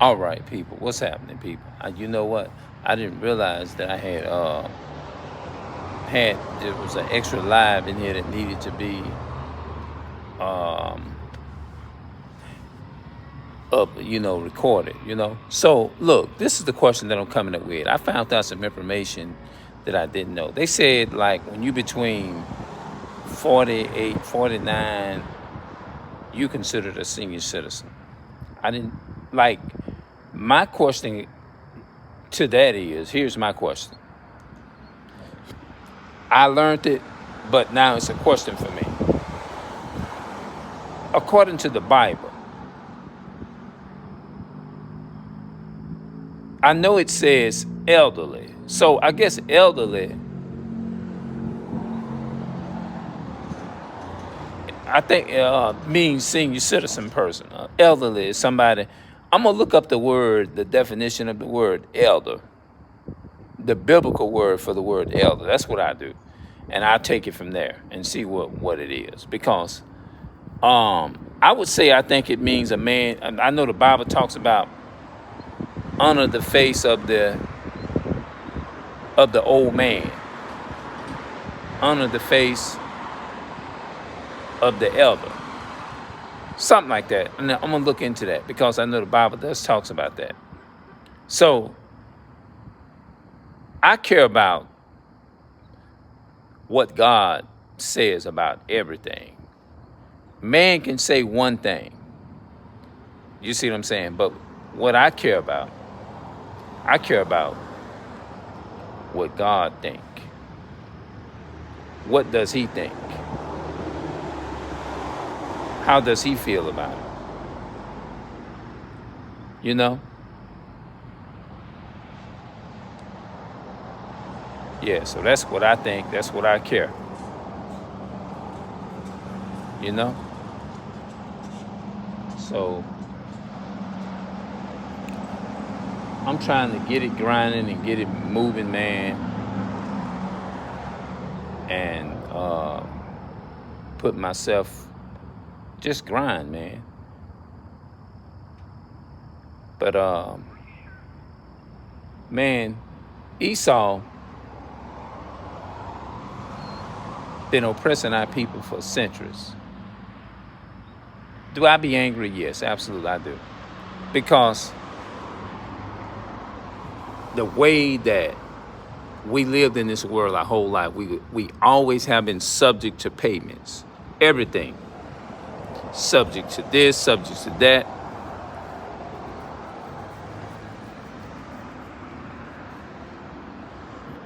All right, people. What's happening, people? You know what? I didn't realize that I had there was an extra live in here that needed to be um, up, recorded. So look, this is the question that I'm coming up with. I found out some information that I didn't know. They said like when you between 48, 49, you considered a senior citizen. I didn't like my question to that is here's my question. I learned it, but now it's a question for me. According to the Bible, I know it says elderly. So I guess elderly, I think means senior citizen person. Elderly is somebody. I'm going to look up the definition of the word elder, the biblical word for the word elder. That's what I do. And I'll take it from there and see what it is. Because I would say I think it means a man. I know the Bible talks about honor the face of the old man, honor the face of the elder, something like that. And I'm gonna look into that because I know the Bible does talks about that. So I care about what God says about everything. Man can say one thing. You see what I'm saying? But what I care about what God think. What does he think? How does he feel about it? You know? Yeah, so that's what I think. That's what I care. You know? So I'm trying to get it grinding and get it moving, man. And put myself, just grind, man. But, man, Esau been oppressing our people for centuries. Do I be angry? Yes, absolutely I do. Because the way that we lived in this world our whole life, we always have been subject to payments. Everything. Subject to this, subject to that.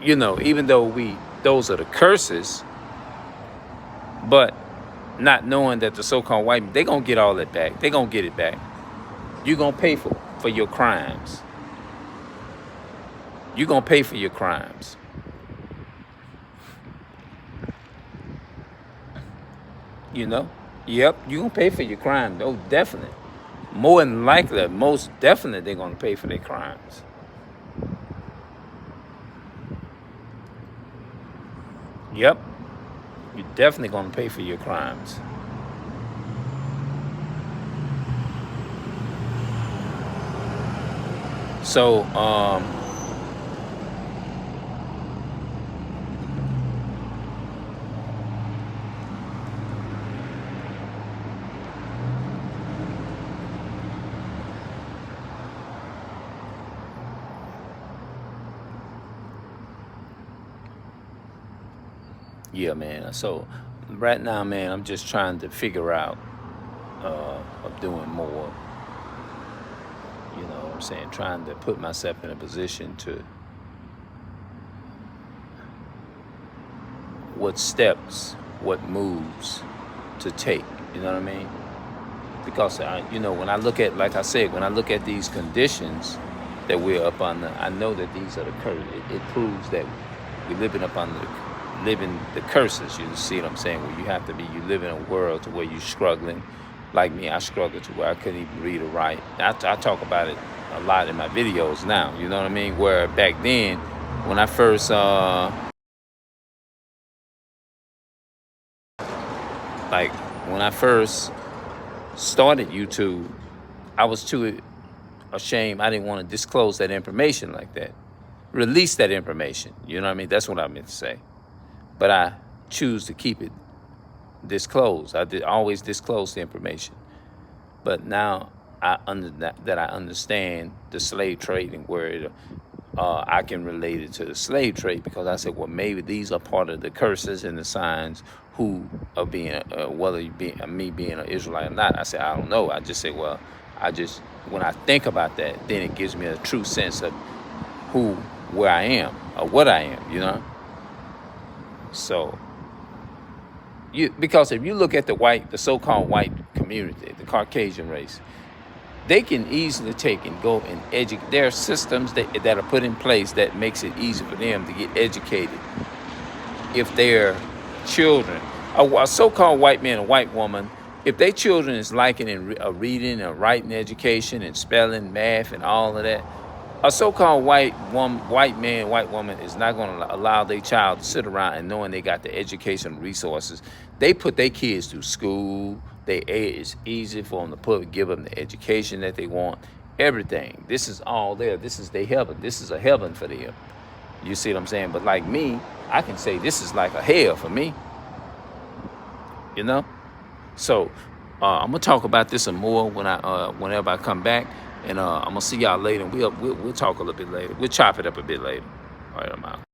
Even though those are the curses, but not knowing that the so-called white, they gonna get all that back. They gonna get it back. You gonna pay for your crimes. You gonna pay for your crimes. Yep, you gonna pay for your crime. Oh, definitely. More than likely, most definitely, they're gonna pay for their crimes. Yep, you're definitely gonna pay for your crimes. So, yeah, man. So, right now, man, I'm just trying to figure out of doing more. You know what I'm saying? Trying to put myself in a position to what steps, what moves to take. You know what I mean? Because when I look at, like I said, when I look at these conditions that we're up under, I know that these are the curses. It proves that we're living the curses. You see what I'm saying? Where you live in a world to where you're struggling. Like me, I struggled to where I couldn't even read or write. I talk about it a lot in my videos now. You know what I mean? Where back then, when I first when I first started YouTube, I was too ashamed. I didn't want to disclose that information like that. Release that information. You know what I mean? That's what I meant to say. But I choose to keep it disclosed. I did always disclose the information. But now I understand the slave trading, where I can relate it to the slave trade, because I said, well, maybe these are part of the curses and the signs who are being, whether you be, me being an Israelite or not. I said, I don't know. I just say, well, when I think about that, then it gives me a true sense of where I am, or what I am, you know? So, because if you look at the so-called white community, the Caucasian race, they can easily take and go and educate. There are systems that are put in place that makes it easy for them to get educated. If their children, a so-called white man, a white woman, if their children is liking and reading and writing education and spelling, math, and all of that, a so-called white man, white woman is not going to allow their child to sit around and knowing they got the education resources. They put their kids through school. It's easy for them to give them the education that they want. Everything. This is all there. This is their heaven. This is a heaven for them. You see what I'm saying? But like me, I can say this is like a hell for me. You know? So I'm gonna talk about this some more whenever I come back. And I'm gonna see y'all later. We'll talk a little bit later. We'll chop it up a bit later. All right, I'm out.